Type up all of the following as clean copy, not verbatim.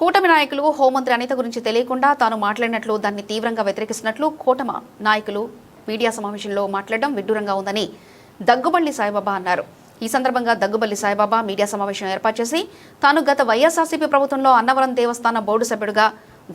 కూటమి నాయకులు హోంమంత్రి అనిత గురించి తెలియకుండా తాను మాట్లాడినట్లు దాన్ని తీవ్రంగా వ్యతిరేకిస్తున్నట్లు కూటమి నాయకులు మీడియా సమావేశంలో మాట్లాడడం విడ్డూరంగా ఉందని దగ్గుబల్లి సాయిబాబా అన్నారు. ఈ సందర్భంగా దగ్గుబల్లి సాయిబాబా మీడియా సమావేశం ఏర్పాటు చేసి తాను గత వైఎస్ఆర్సీపీ ప్రభుత్వంలో అన్నవరం దేవస్థాన బోర్డు సభ్యుడిగా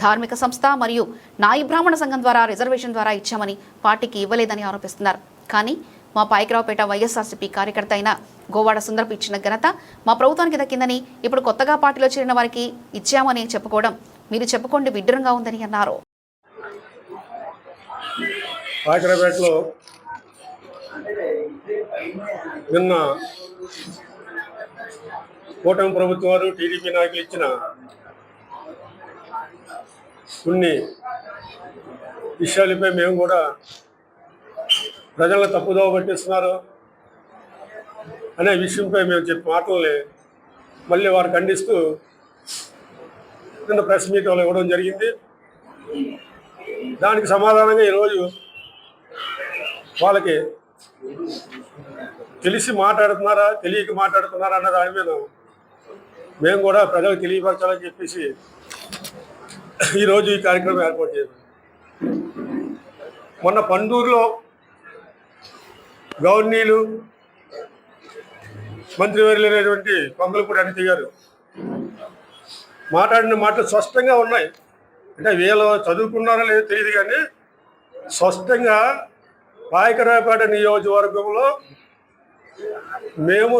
ధార్మిక సంస్థ మరియు నాయి బ్రాహ్మణ సంఘం ద్వారా రిజర్వేషన్ ద్వారా ఇచ్చామని పార్టీకి ఇవ్వలేదని ఆరోపిస్తున్నారు. కానీ మా పాయకరావుపేట వైఎస్ఆర్సీపీ కార్యకర్త అయిన గోవాడ సుందరపు ఇచ్చిన ఘనత మా ప్రభుత్వానికి దక్కిందని ఇప్పుడు కొత్తగా పార్టీలో చేరిన వారికి ఇచ్చామని చెప్పుకోవడం మీరు చెప్పుకోండి విడ్డూరంగా ఉందని అన్నారు. పాయకరావుపేటలో నిన్న కూటమి ప్రభుత్వం వారు టీడీపీ నాయకులు ఇచ్చిన కొన్ని విషయాలపై మేము కూడా ప్రజలను తప్పుదోవ పట్టిస్తున్నారు అనే విషయంపై మేము చెప్పిన మాటల్ని మళ్ళీ వారు ఖండిస్తూ నిన్న ప్రెస్ మీట్ వాళ్ళు ఇవ్వడం జరిగింది. దానికి సమాధానంగా ఈరోజు వాళ్ళకి తెలిసి మాట్లాడుతున్నారా తెలియక మాట్లాడుతున్నారా అన్న దాని మీద మేము కూడా ప్రజలకు తెలియపరచాలని చెప్పేసి ఈరోజు ఈ కార్యక్రమం ఏర్పాటు చేశాం. మొన్న పండూరులో గవర్నీలు మంత్రివర్యులైనటువంటి పొంగలపూడి అనిత గారు మాట్లాడిన మాటలు స్పష్టంగా ఉన్నాయి. అంటే వీళ్ళు చదువుకున్నారో లేదో తెలియదు కానీ స్పష్టంగా పాయకరావుపేట నియోజకవర్గంలో మేము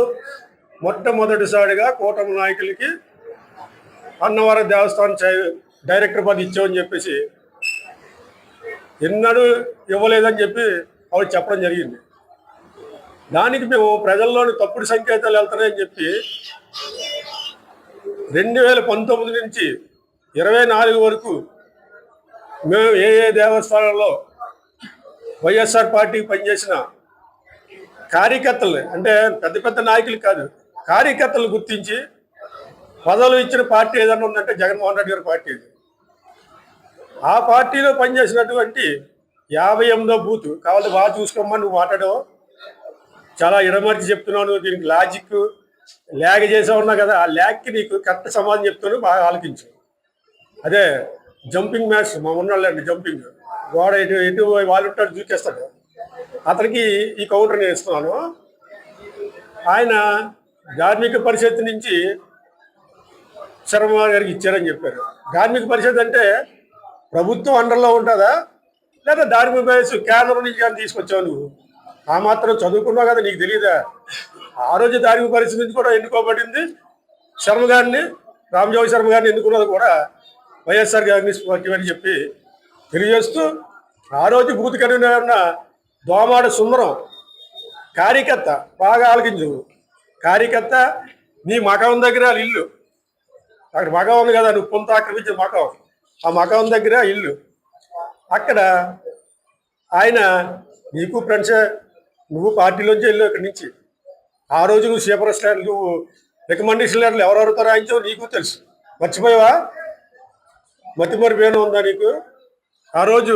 మొట్టమొదటిసారిగా కూటమి నాయకులకి అన్నవరం దేవస్థానం డైరెక్టర్ పదవి ఇచ్చామని చెప్పేసి ఎన్నడూ ఇవ్వలేదని చెప్పి ఆవిడ చెప్పడం జరిగింది. దానికి మేము ప్రజల్లోని తప్పుడు సంకేతాలు వెళ్తున్నాయని చెప్పి 2019 నుంచి 24 వరకు మేము ఏ దేవస్థానంలో వైఎస్ఆర్ పార్టీకి పనిచేసిన కార్యకర్తలు అంటే పెద్ద పెద్ద నాయకులు కాదు కార్యకర్తలు గుర్తించి పదవులు ఇచ్చిన పార్టీ ఏదన్నా ఉందంటే జగన్మోహన్ రెడ్డి గారి పార్టీ. ఆ పార్టీలో పనిచేసినటువంటి 58వ బూత్ కావాలి బాగా చూసుకోమని నువ్వు మాట్లాడావు, చాలా ఇడమర్చి చెప్తున్నాను, దీనికి లాజిక్ ల్యాగ్ చేసా ఉన్నా కదా, ఆ ల్యాగ్కి నీకు కరెక్ట్ సమాధానం చెప్తాను, బాగా ఆలోచించు. అదే జంపింగ్ మ్యాచ్ మా ఉన్నాళ్ళండి, జంపింగ్ గోడ ఎటు వాళ్ళు ఉంటాడు దూకేస్తాడు, అతనికి ఈ కౌంటర్ నేను ఇస్తున్నాను. ఆయన ధార్మిక పరిషత్ నుంచి శర్మ గారికి ఇచ్చారని చెప్పారు. ధార్మిక పరిషత్ అంటే ప్రభుత్వం అండర్లో ఉంటుందా లేదా ధార్మిక పరిషత్ కేంద్రం నుంచి కానీ తీసుకొచ్చావు నువ్వు? ఆ మాత్రం చదువుకున్నావు కదా, నీకు తెలియదా? ఆ రోజు ధార్మిక పరిషత్ నుంచి కూడా ఎన్నుకోబడింది శర్మ గారిని, రామజోగి శర్మ గారిని ఎన్నుకున్నది కూడా వైఎస్ఆర్ కాంగ్రెస్ పార్టీ అని చెప్పి తెలియజేస్తూ, ఆ రోజు బూత్ కన్వీనర్ ఉన్న దోమాడ సుందరం కార్యకర్త, బాగా ఆలకించు, కార్యకర్త నీ మకాం దగ్గర ఇల్లు, అక్కడ మకాం ఉంది కదా, నువ్వు పొంత ఆక్రమించిన మకాం, ఆ మకాం దగ్గర ఇల్లు, అక్కడ ఆయన నీకు ఫ్రెండ్సే, నువ్వు పార్టీలోంచి వెళ్ళు ఇక్కడి నుంచి. ఆ రోజు నువ్వు సీపరస్ లెటర్, నువ్వు రికమెండేషన్ లెటర్లు ఎవరెవరితో రాయించావు నీకు తెలుసు, మర్చిపోయావా? మతిమరిపోయిన ఉందా నీకు? ఆ రోజు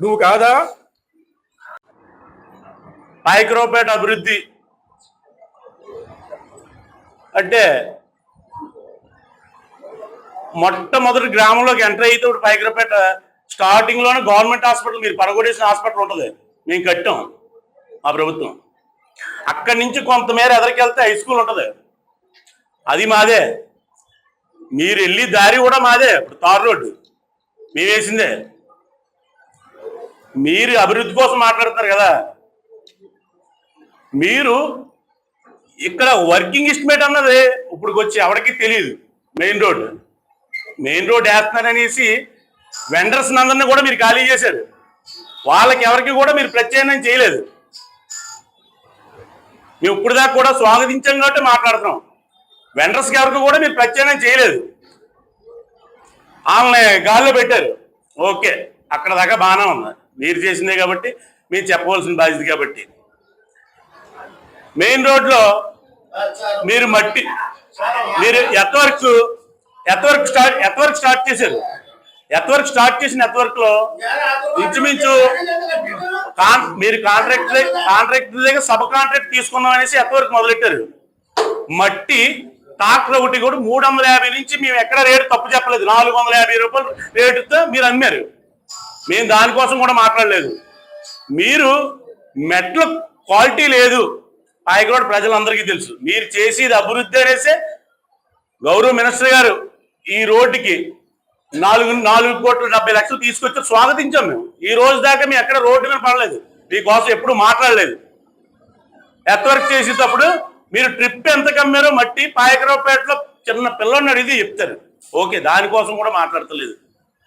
నువ్వు కాదా? పాయకరావుపేట అభివృద్ధి అంటే మొట్టమొదటి గ్రామంలోకి ఎంటర్ అయితే ఇప్పుడు పాయకరావుపేట స్టార్టింగ్లోనే గవర్నమెంట్ హాస్పిటల్, మీరు పరగొడేసిన హాస్పిటల్ ఉంటుంది, మేము కట్టాం మా ప్రభుత్వం. అక్కడి నుంచి కొంతమేర ఎదరికెళ్తే హై స్కూల్ ఉంటుంది, అది మాదే. మీరు వెళ్ళి దారి కూడా మాదే, ఇప్పుడు తార్ రోడ్డు మేము వేసిందే. మీరు అభివృద్ధి కోసం మాట్లాడుతున్నారు కదా, మీరు ఇక్కడ వర్కింగ్ ఎస్టిమేట్ అన్నది ఇప్పుడు వచ్చి ఎవరికి తెలియదు. మెయిన్ రోడ్ వేస్తున్నారనేసి వెండర్స్ అందరినీ కూడా మీరు ఖాళీ చేశారు, వాళ్ళకి ఎవరికి కూడా మీరు ప్రత్యామ్నాయం చేయలేదు. మేము ఇప్పుడు దాకా కూడా స్వాగతించాం కాబట్టి మాట్లాడుతున్నాం. వెండర్స్కి ఎవరికి కూడా మీరు ప్రత్యామ్నాయం చేయలేదు, వాళ్ళని గాల్లో పెట్టారు. ఓకే, అక్కడ దాకా బాగానే ఉంది, మీరు చేసిందే కాబట్టి మీరు చెప్పవలసిన బాధ్యత కాబట్టి. మెయిన్ రోడ్లో మీరు మట్టి, మీరు ఎత్వర్క్ స్టార్ట్ చేశారు. స్టార్ట్ చేసిన నెట్వర్క్లో ఇంచుమించు మీరు కాంట్రాక్ట్ దగ్గర సబ్ కాంట్రాక్ట్ తీసుకున్నాం అనేసి ఎత్వర్క్ మొదలెట్టారు. మట్టి ట్రాక్టర్ ఒకటి కూడా 350 నుంచి మేము ఎక్కడ రేటు తప్పు చెప్పలేదు. 450 రూపాయలు రేటుతో మీరు అమ్మారు. మేము దానికోసం కూడా మాట్లాడలేదు. మీరు మెట్ల క్వాలిటీ లేదు, పాయకరోడ్ ప్రజలందరికీ తెలుసు. మీరు చేసేది అభివృద్ధి అనేసే గౌరవ మినిస్టర్ గారు ఈ రోడ్డుకి 4,70,00,000 తీసుకొచ్చి స్వాగతించాం. మేము ఈ రోజు దాకా మేము ఎక్కడ రోడ్డు మీద పడలేదు, మీకోసం ఎప్పుడు మాట్లాడలేదు. ఎత్వర్క్ చేసేటప్పుడు మీరు ట్రిప్ ఎంత కమ్మారో మట్టి పాయకరావుపేటలో చిన్న పిల్లల్ని అడిగితే చెప్తారు. ఓకే, దానికోసం కూడా మాట్లాడతలేదు.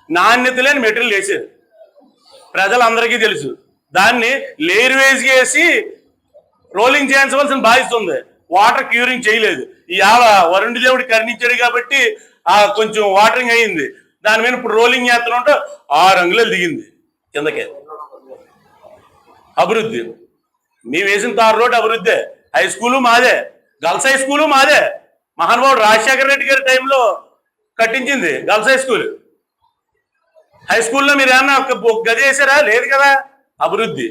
నాణ్యత లేని మెటీరియల్ వేసారు, ప్రజలందరికీ తెలుసు. దాన్ని లేయర్ వేసి వేసి రోలింగ్ చేయించవలసిన బాధ్యత ఉంది. వాటర్ క్యూరింగ్ చేయలేదు. ఈ వరుణ్ దేవుడు కరుణించాడు కాబట్టి కొంచెం వాటరింగ్ అయ్యింది. దాని మీద ఇప్పుడు రోలింగ్ చేస్తుంటే 6 అంగుళాలు దిగింది కిందకే. అభివృద్ధి మేము వేసిన తారు రోడ్డు అభివృద్ధి. హై స్కూలు మాదే, గర్ల్స్ హై స్కూలు మాదే. మహానుభావుడు రాజశేఖర రెడ్డి గారి టైంలో కట్టించింది గర్ల్స్ హై స్కూల్. హై స్కూల్లో మీరు ఏమన్నా ఒక గది వేసారా? లేదు కదా. అభివృద్ధి